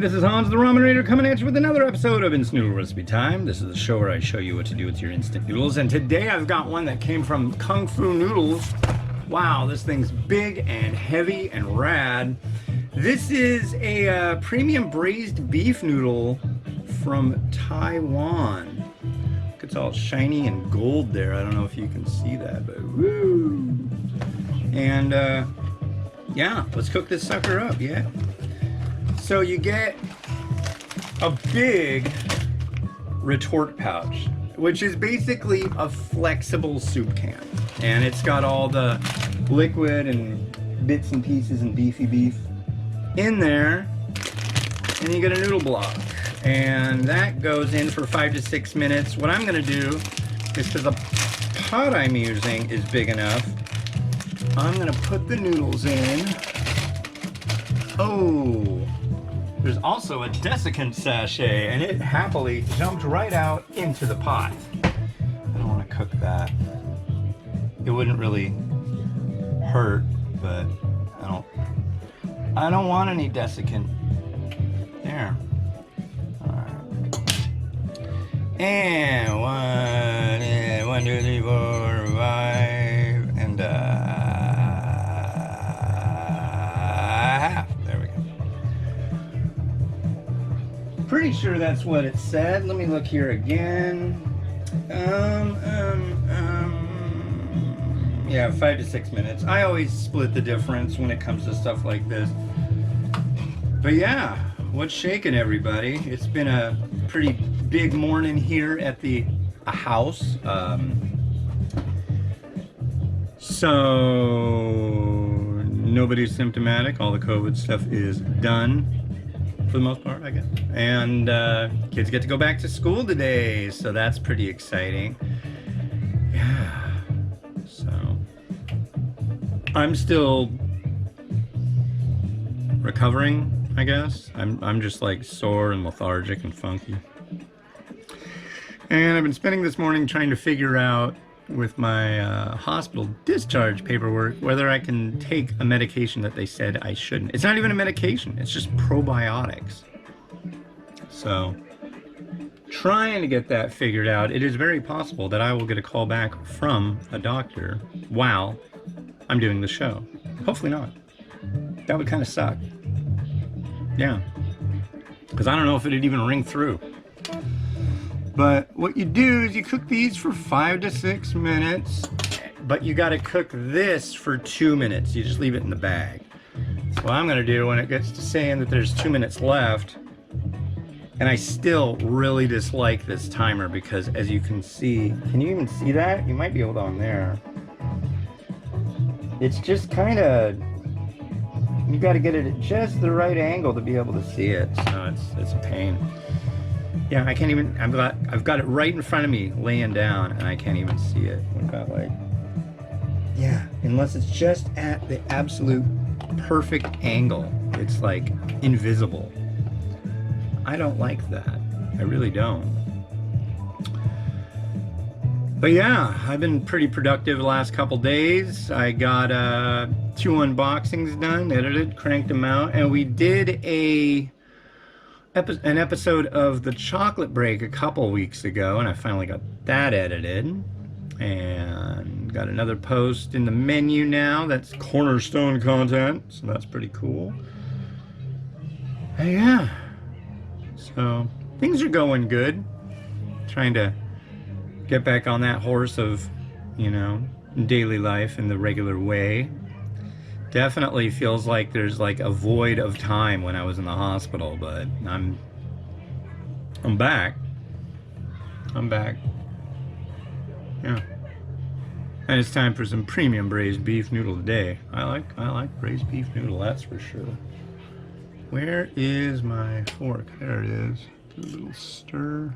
This is Hans the Ramen Raider coming at you with another episode of Instant Noodle Recipe Time. This is the show where I show you what to do with your instant noodles. And today I've got one that came from Kung Fu Noodles. Wow, this thing's big and heavy and rad. This is a premium braised beef noodle from Taiwan. Look, it's all shiny and gold there. I don't know if you can see that, but woo! And yeah, let's cook this sucker up, yeah. So you get a big retort pouch, which is basically a flexible soup can. And it's got all the liquid and bits and pieces and beefy beef in there. And you get a noodle block. And that goes in for 5 to 6 minutes. What I'm gonna do is, because the pot I'm using is big enough, I'm gonna put the noodles in. Oh. There's also a desiccant sachet, and it happily jumped right out into the pot. I don't want to cook that. It wouldn't really hurt, but I don't want any desiccant. There. Alright. And 1, 2, 3, 4, 5, and half. There we go. Pretty sure that's what it said. Let me look here again. Yeah, 5 to 6 minutes. I always split the difference when it comes to stuff like this. But yeah, what's shaking, everybody? It's been a pretty big morning here at the house. So nobody's symptomatic. All the COVID stuff is done. For the most part, I guess. And kids get to go back to school today, so that's pretty exciting. Yeah. So I'm still recovering, I guess. I'm just like sore and lethargic and funky. And I've been spending this morning trying to figure out with my hospital discharge paperwork whether I can take a medication that they said I shouldn't. It's not even a medication, it's just probiotics. So, trying to get that figured out. It is very possible that I will get a call back from a doctor while I'm doing the show. Hopefully not. That would kind of suck. Yeah. Because I don't know if it'd even ring through. But what you do is you cook these for 5 to 6 minutes, but you got to cook this for 2 minutes. You just leave it in the bag. So what I'm going to do when it gets to saying that there's 2 minutes left, and I still really dislike this timer because, as you can see, can you even see that? You might be able to on there. It's just kind of, you got to get it at just the right angle to be able to see it. So it's a pain. Yeah, I can't even, I've got it right in front of me laying down and I can't even see it. What about like, yeah, unless it's just at the absolute perfect angle. It's like invisible. I don't like that. I really don't. But yeah, I've been pretty productive the last couple days. I got 2 unboxings done, edited, cranked them out, and we did an episode of the chocolate break a couple weeks ago, and I finally got that edited. And got another post in the menu now that's cornerstone content, so that's pretty cool. And yeah, so things are going good. Trying to get back on that horse of, you know, daily life in the regular way. Definitely feels like there's like a void of time when I was in the hospital, but I'm back. I'm back. Yeah. And it's time for some premium braised beef noodle today. I like braised beef noodle, that's for sure. Where is my fork? There it is. Do a little stir.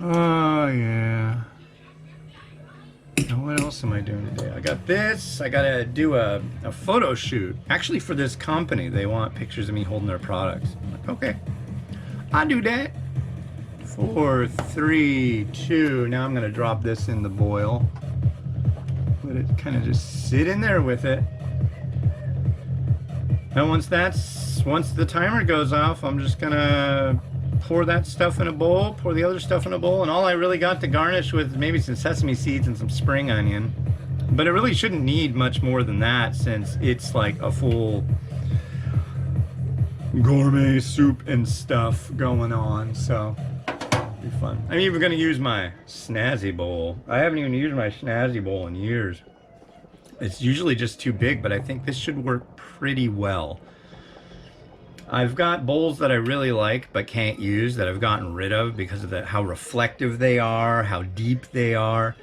Oh yeah. Now what else am I doing today? I got this. I gotta do a photo shoot. Actually, for this company, they want pictures of me holding their products. I'm like, okay, I'll do that. 4, 3, 2. Now I'm gonna drop this in the boil. Let it kind of just sit in there with it. And once the timer goes off, I'm just gonna pour that stuff in a bowl, pour the other stuff in a bowl, and all I really got to garnish with maybe some sesame seeds and some spring onion. But it really shouldn't need much more than that since it's like a full gourmet soup and stuff going on, so it'll be fun. I'm even gonna use my snazzy bowl. I haven't even used my snazzy bowl in years. It's usually just too big, but I think this should work pretty well. I've got bowls that I really like but can't use that I've gotten rid of because of how reflective they are, how deep they are.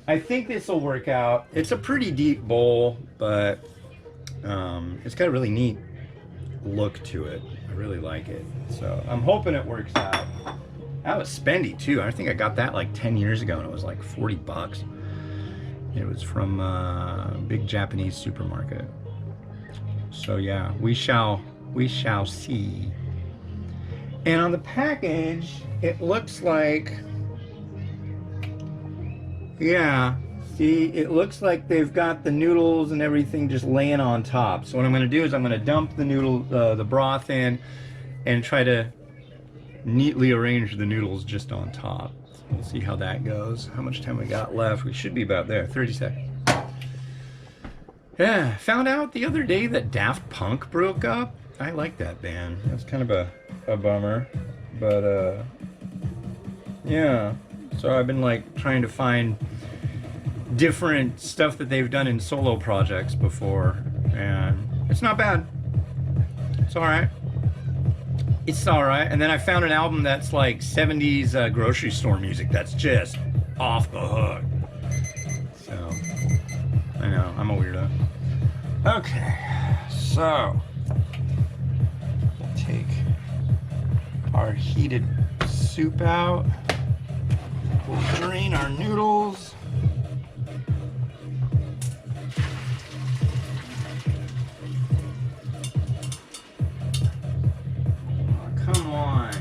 I think this will work out. It's a pretty deep bowl, but it's got a really neat look to it. I really like it. So I'm hoping it works out. That was spendy too. I think I got that like 10 years ago and it was like 40 bucks. It was from a big Japanese supermarket. So yeah, we shall see. And on the package, it looks like, yeah, see, it looks like they've got the noodles and everything just laying on top. So what I'm gonna do is I'm gonna dump the broth in and try to neatly arrange the noodles just on top. So we'll see how that goes. How much time we got left? We should be about there, 30 seconds. Yeah, found out the other day that Daft Punk broke up. I like that band. That's kind of a bummer, but yeah. So I've been like trying to find different stuff that they've done in solo projects before, and it's not bad. It's all right. It's all right. And then I found an album that's like 70s grocery store music that's just off the hook. So I know, I'm a weirdo. Okay, so we'll take our heated soup out. We'll drain our noodles. Oh, come on.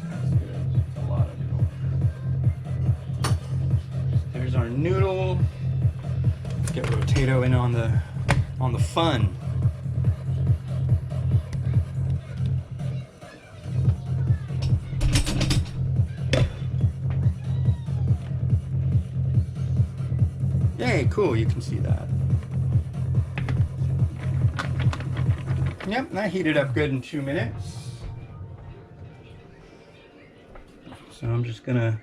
That's good. That's a lot of noodle. There's our noodle. Let's get Rotato in on the fun. Yay, cool, you can see that. Yep, that heated up good in 2 minutes. So I'm just gonna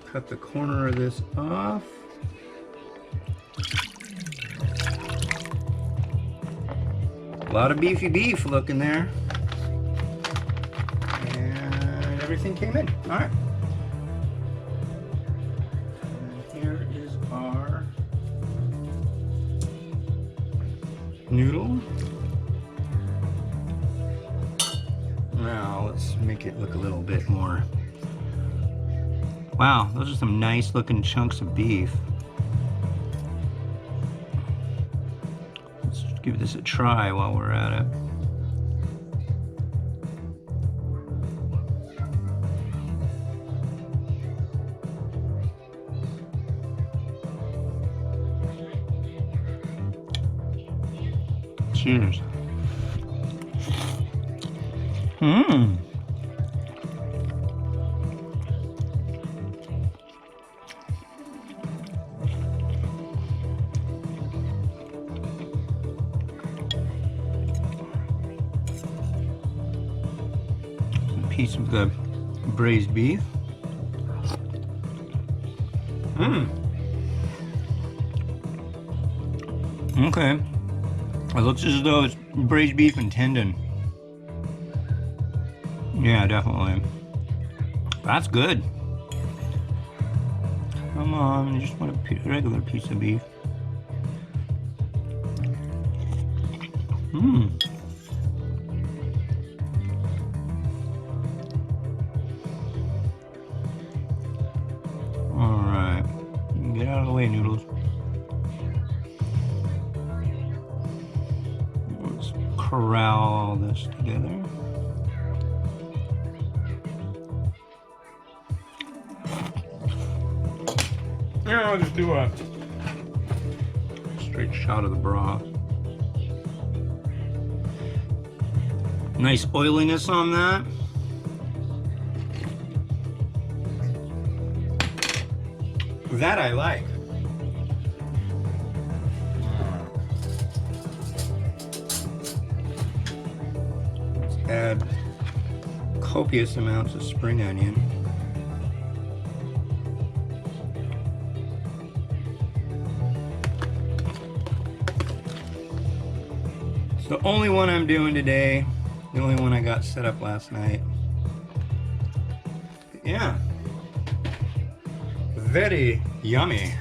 cut the corner of this off. A lot of beefy beef looking there. And everything came in. All right. And here is our noodle. Now let's make it look a little bit more. Wow, those are some nice looking chunks of beef. Let's give this a try while we're at it. Cheers. Mmm. Piece of the braised beef. Mmm. Okay. It looks as though it's braised beef and tendon. Yeah, definitely. That's good. Come on, I just want a regular piece of beef. Mmm. Alright. Get out of the way, Noodles. Let's corral all this together. Yeah, I'll just do a straight shot of the broth. Nice oiliness on that. That I like. Let's add copious amounts of spring onion. It's the only one I'm doing today. The only one I got set up last night. Yeah. Very yummy.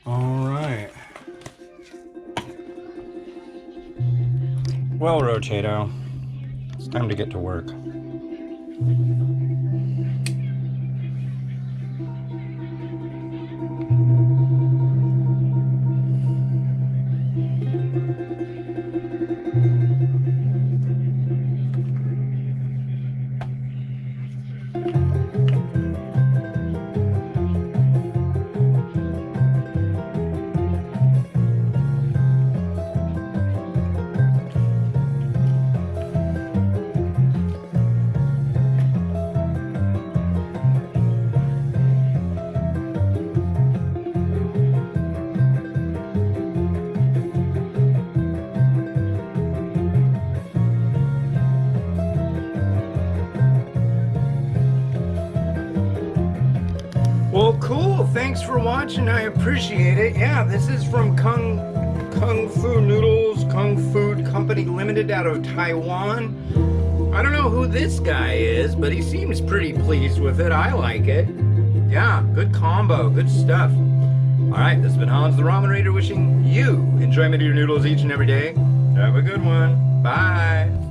All right. Well, Rotato, it's time to get to work. Well, cool. Thanks for watching. I appreciate it. Yeah, this is from Kung Fu Noodles, Kung Food Company Limited out of Taiwan. I don't know who this guy is, but he seems pretty pleased with it. I like it. Yeah, good combo. Good stuff. All right, this has been Hans the Ramen Raider wishing you enjoyment of your noodles each and every day. Have a good one. Bye.